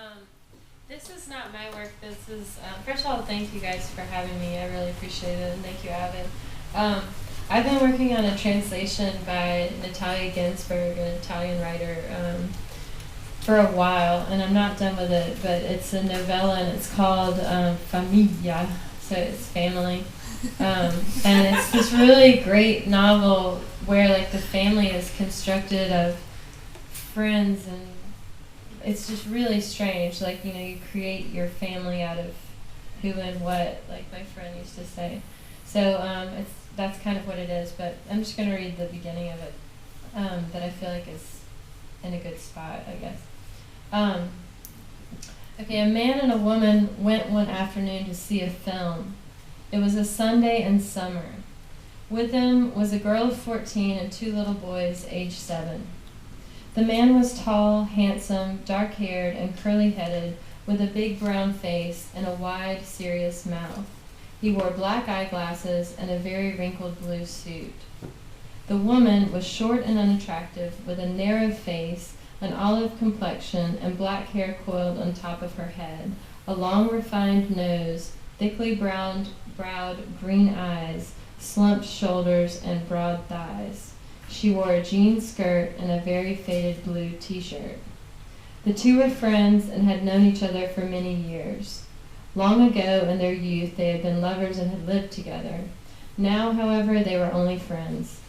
Speaker 5: This is not my work. This is, first of all, thank you guys for having me. I really appreciate it, and thank you, Avid. I've been working on a translation by Natalia Ginsburg, an Italian writer, for a while, and I'm not done with it, but it's a novella, and it's called Famiglia, so it's family. And it's this really great novel where like the family is constructed of friends, and it's just really strange. Like, you know, you create your family out of who and what, like my friend used to say. So that's kind of what it is, but I'm just going to read the beginning of it that I feel like is in a good spot, I guess. Okay, a man and a woman went one afternoon to see a film. It was a Sunday in summer. With them was a girl of 14 and 2 little boys, aged 7. The man was tall, handsome, dark-haired, and curly-headed, with a big brown face and a wide, serious mouth. He wore black eyeglasses and a very wrinkled blue suit. The woman was short and unattractive, with a narrow face, an olive complexion, and black hair coiled on top of her head, a long refined nose, thickly browed, green eyes, slumped shoulders, and broad thighs. She wore a jean skirt and a very faded blue t-shirt. The two were friends and had known each other for many years. Long ago, in their youth, they had been lovers and had lived together. Now, however, they were only friends.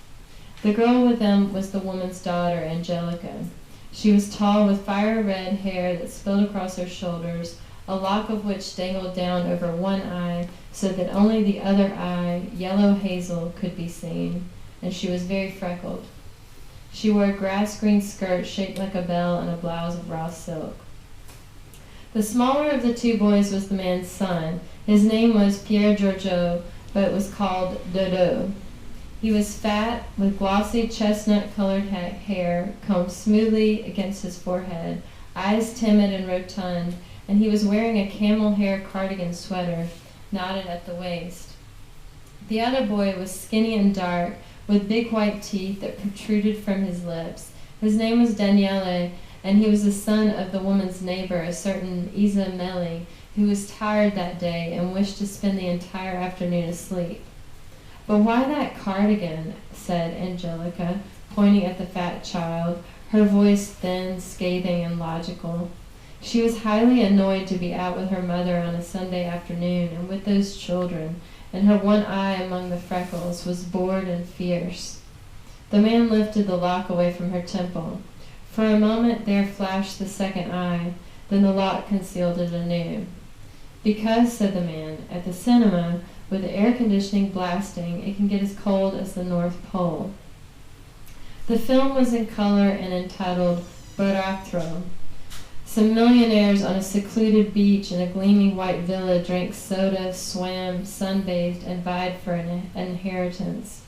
Speaker 5: The girl with them was the woman's daughter, Angelica. She was tall, with fire-red hair that spilled across her shoulders, a lock of which dangled down over one eye so that only the other eye, yellow hazel, could be seen, and she was very freckled. She wore a grass-green skirt shaped like a bell and a blouse of raw silk. The smaller of the 2 boys was the man's son. His name was Pierre Giorgio, but was called Dodo. He was fat, with glossy chestnut-colored hair combed smoothly against his forehead, eyes timid and rotund, and he was wearing a camel-hair cardigan sweater, knotted at the waist. The other boy was skinny and dark, with big white teeth that protruded from his lips. His name was Daniele, and he was the son of the woman's neighbor, a certain Isa Melli, who was tired that day and wished to spend the entire afternoon asleep. "But why that cardigan?" said Angelica, pointing at the fat child, her voice thin, scathing, and logical. She was highly annoyed to be out with her mother on a Sunday afternoon and with those children, and her one eye among the freckles was bored and fierce. The man lifted the lock away from her temple. For a moment there flashed the second eye, then the lock concealed it anew. "Because," said the man, "at the cinema, with the air conditioning blasting, it can get as cold as the North Pole." The film was in color and entitled Baratro. Some millionaires on a secluded beach in a gleaming white villa drank soda, swam, sunbathed, and vied for an inheritance.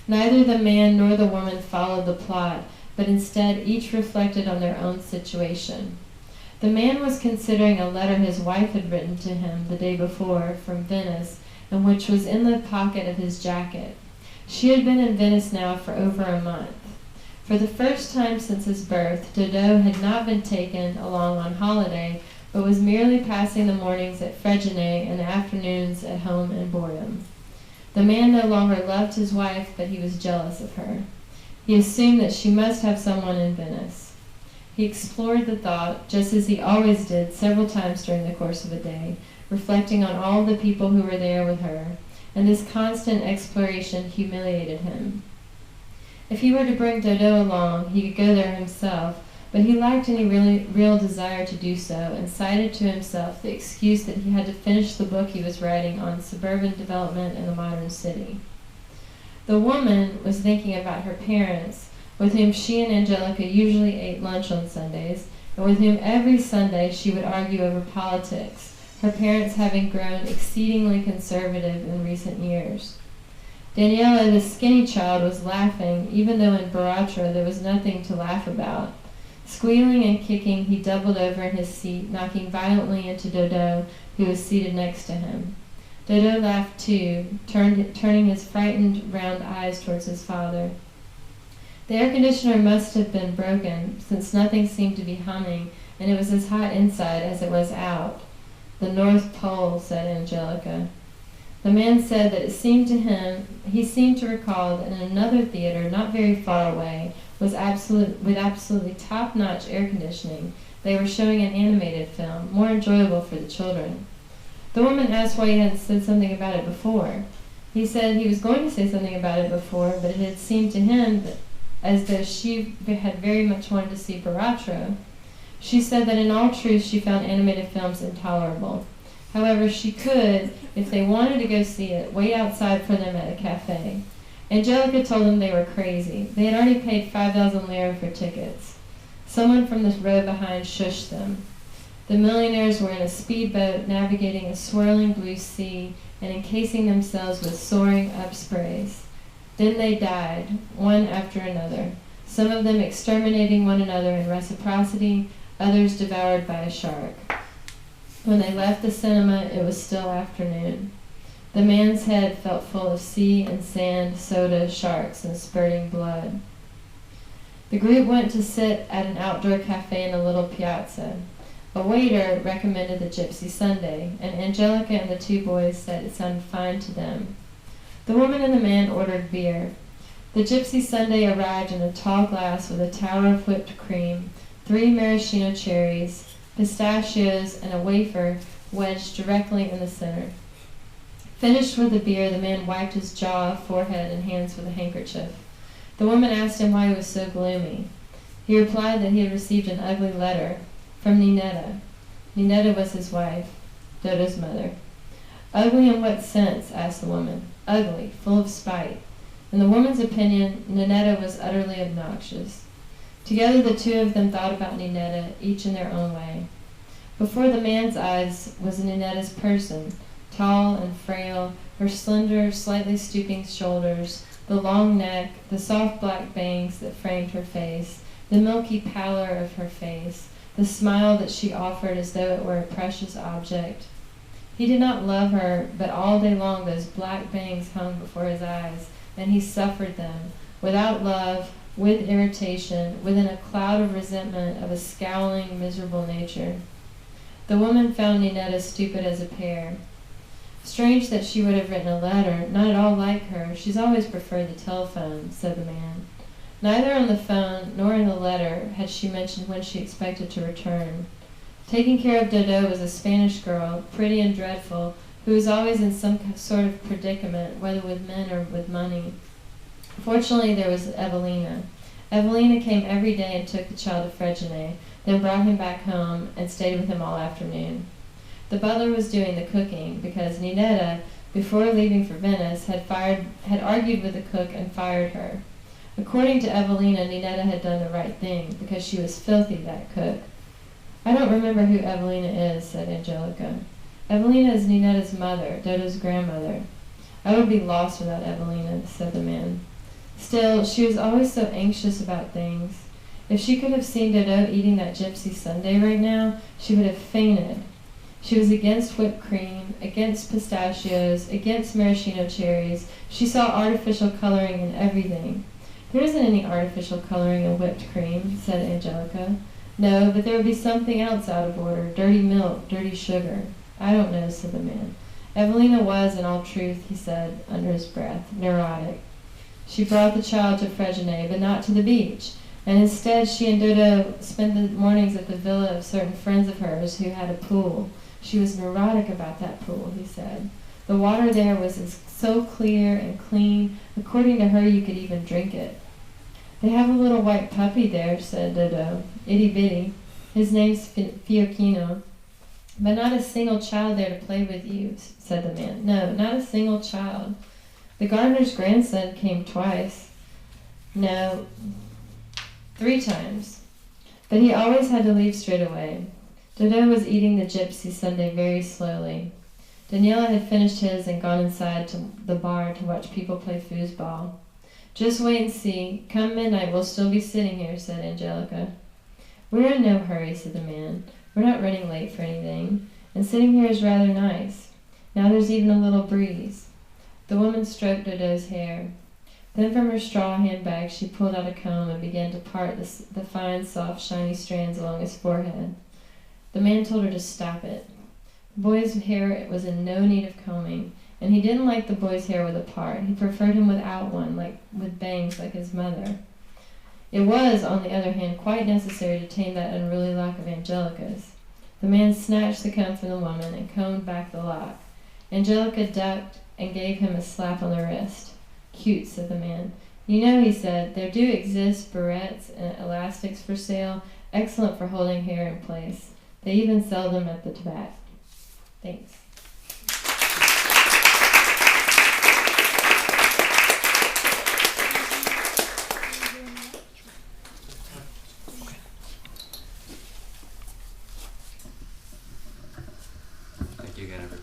Speaker 5: Neither the man nor the woman followed the plot, but instead each reflected on their own situation. The man was considering a letter his wife had written to him the day before from Venice, and which was in the pocket of his jacket. She had been in Venice now for over a month. For the first time since his birth, Dodo had not been taken along on holiday, but was merely passing the mornings at Fregene and the afternoons at home in boredom. The man no longer loved his wife, but he was jealous of her. He assumed that she must have someone in Venice. He explored the thought, just as he always did several times during the course of a day, reflecting on all the people who were there with her, and this constant exploration humiliated him. If he were to bring Dodo along, he could go there himself, but he lacked any real desire to do so, and cited to himself the excuse that he had to finish the book he was writing on suburban development in the modern city. The woman was thinking about her parents, with whom she and Angelica usually ate lunch on Sundays, and with whom every Sunday she would argue over politics, her parents having grown exceedingly conservative in recent years. Daniela, the skinny child, was laughing, even though in Baratra there was nothing to laugh about. Squealing and kicking, he doubled over in his seat, knocking violently into Dodo, who was seated next to him. Dodo laughed too, turning his frightened, round eyes towards his father. The air conditioner must have been broken, since nothing seemed to be humming, and it was as hot inside as it was out. The North Pole, said Angelica. The man said that it seemed to him, he seemed to recall that in another theater not very far away, with absolutely top-notch air conditioning, they were showing an animated film, more enjoyable for the children. The woman asked why he hadn't said something about it before. He said he was going to say something about it before, but it had seemed to him as though she had very much wanted to see Baratra. She said that in all truth she found animated films intolerable. However, she could, if they wanted to go see it, wait outside for them at a cafe. Angelica told them they were crazy. They had already paid 5,000 lira for tickets. Someone from the row behind shushed them. The millionaires were in a speedboat navigating a swirling blue sea and encasing themselves with soaring upsprays. Then they died, one after another, some of them exterminating one another in reciprocity, others devoured by a shark. When they left the cinema, it was still afternoon. The man's head felt full of sea and sand, soda, sharks, and spurting blood. The group went to sit at an outdoor cafe in a little piazza. A waiter recommended the Gypsy Sunday, and Angelica and the two boys said it sounded fine to them. The woman and the man ordered beer. The Gypsy Sunday arrived in a tall glass with a tower of whipped cream, 3 maraschino cherries, pistachios, and a wafer wedged directly in the center. Finished with the beer, the man wiped his jaw, forehead, and hands with a handkerchief. The woman asked him why he was so gloomy. He replied that he had received an ugly letter from Ninetta. Ninetta was his wife, Dodo's mother. Ugly in what sense? Asked the woman. Ugly, full of spite. In the woman's opinion, Ninetta was utterly obnoxious. Together the two of them thought about Ninetta, each in their own way. Before the man's eyes was Ninetta's person, tall and frail, her slender, slightly stooping shoulders, the long neck, the soft black bangs that framed her face, the milky pallor of her face, the smile that she offered as though it were a precious object. He did not love her, but all day long those black bangs hung before his eyes, and he suffered them, without love, with irritation, within a cloud of resentment of a scowling, miserable nature. The woman found Ninetta stupid as a pear. Strange that she would have written a letter, not at all like her. She's always preferred the telephone, said the man. Neither on the phone nor in the letter had she mentioned when she expected to return. Taking care of Dodo was a Spanish girl, pretty and dreadful, who was always in some sort of predicament, whether with men or with money. Fortunately, there was Evelina. Evelina came every day and took the child to Fregene, then brought him back home and stayed with him all afternoon. The butler was doing the cooking because Ninetta, before leaving for Venice, had argued with the cook and fired her. According to Evelina, Ninetta had done the right thing because she was filthy, that cook. I don't remember who Evelina is, said Angelica. Evelina is Ninetta's mother, Dodo's grandmother. I would be lost without Evelina, said the man. Still, she was always so anxious about things. If she could have seen Dodo eating that Gypsy Sunday right now, she would have fainted. She was against whipped cream, against pistachios, against maraschino cherries. She saw artificial coloring in everything. There isn't any artificial coloring in whipped cream, said Angelica. No, but there would be something else out of order, dirty milk, dirty sugar. I don't know, said the man. Evelina was, in all truth, he said, under his breath, neurotic. She brought the child to Fregene, but not to the beach, and instead she and Dodo spent the mornings at the villa of certain friends of hers who had a pool. She was neurotic about that pool, he said. The water there was so clear and clean, according to her you could even drink it. They have a little white puppy there, said Dodo, itty-bitty. His name's Fiocchino. But not a single child there to play with you, said the man. No, not a single child. The gardener's grandson came twice. No, 3 times. But he always had to leave straight away. Dodo was eating the gypsy sundae very slowly. Daniela had finished his and gone inside to the bar to watch people play foosball. Just wait and see. Come midnight, we'll still be sitting here, said Angelica. We're in no hurry, said the man. We're not running late for anything, and sitting here is rather nice. Now there's even a little breeze. The woman stroked Dodo's hair. Then from her straw handbag she pulled out a comb and began to part the fine, soft, shiny strands along his forehead. The man told her to stop it. The boy's hair was in no need of combing, and he didn't like the boy's hair with a part. He preferred him without one, like with bangs like his mother. It was, on the other hand, quite necessary to tame that unruly lock of Angelica's. The man snatched the comb from the woman and combed back the lock. Angelica ducked and gave him a slap on the wrist. Cute, said the man. You know, he said, there do exist barrettes and elastics for sale, excellent for holding hair in place. They even sell them at the tobacco. Thanks.
Speaker 4: Thank you again, everybody.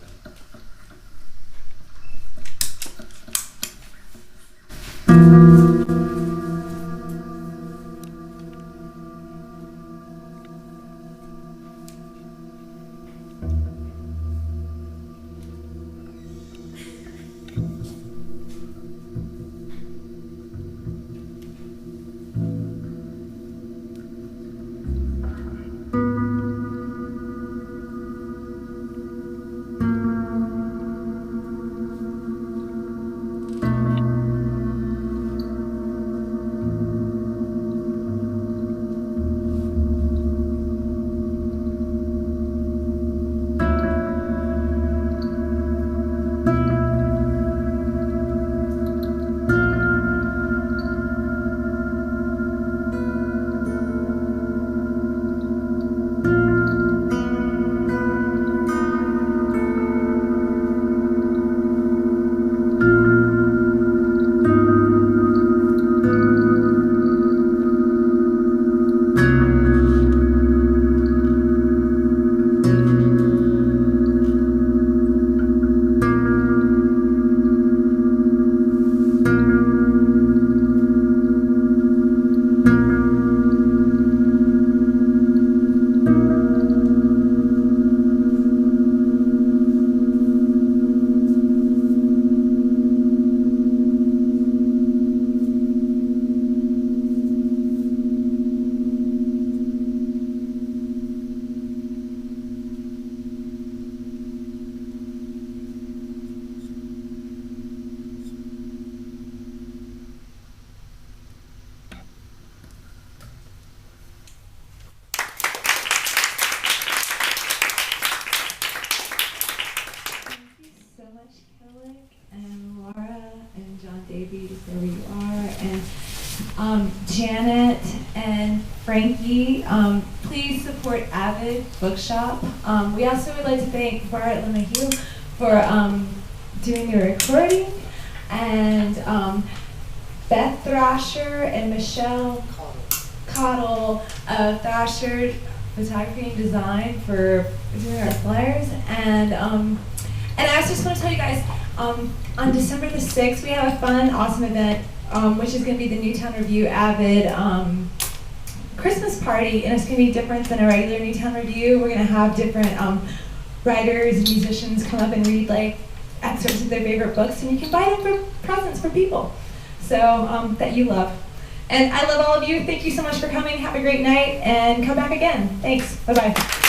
Speaker 3: Jon Davies, there you are, and Janet and Frankie. Please support Avid Bookshop. We also would like to thank Bart Lemahieu for doing the recording, and Beth Thrasher and Michelle Cottle of Thrasher Photography and Design for doing our flyers. And I also just want to tell you guys, on December the 6th, we have a fun, awesome event, which is going to be the Newtown Revue Avid Christmas party, and it's going to be different than a regular Newtown Revue. We're going to have different writers and musicians come up and read like excerpts of their favorite books, and you can buy them for presents for people, so that you love. And I love all of you. Thank you so much for coming. Have a great night, and come back again. Thanks. Bye-bye.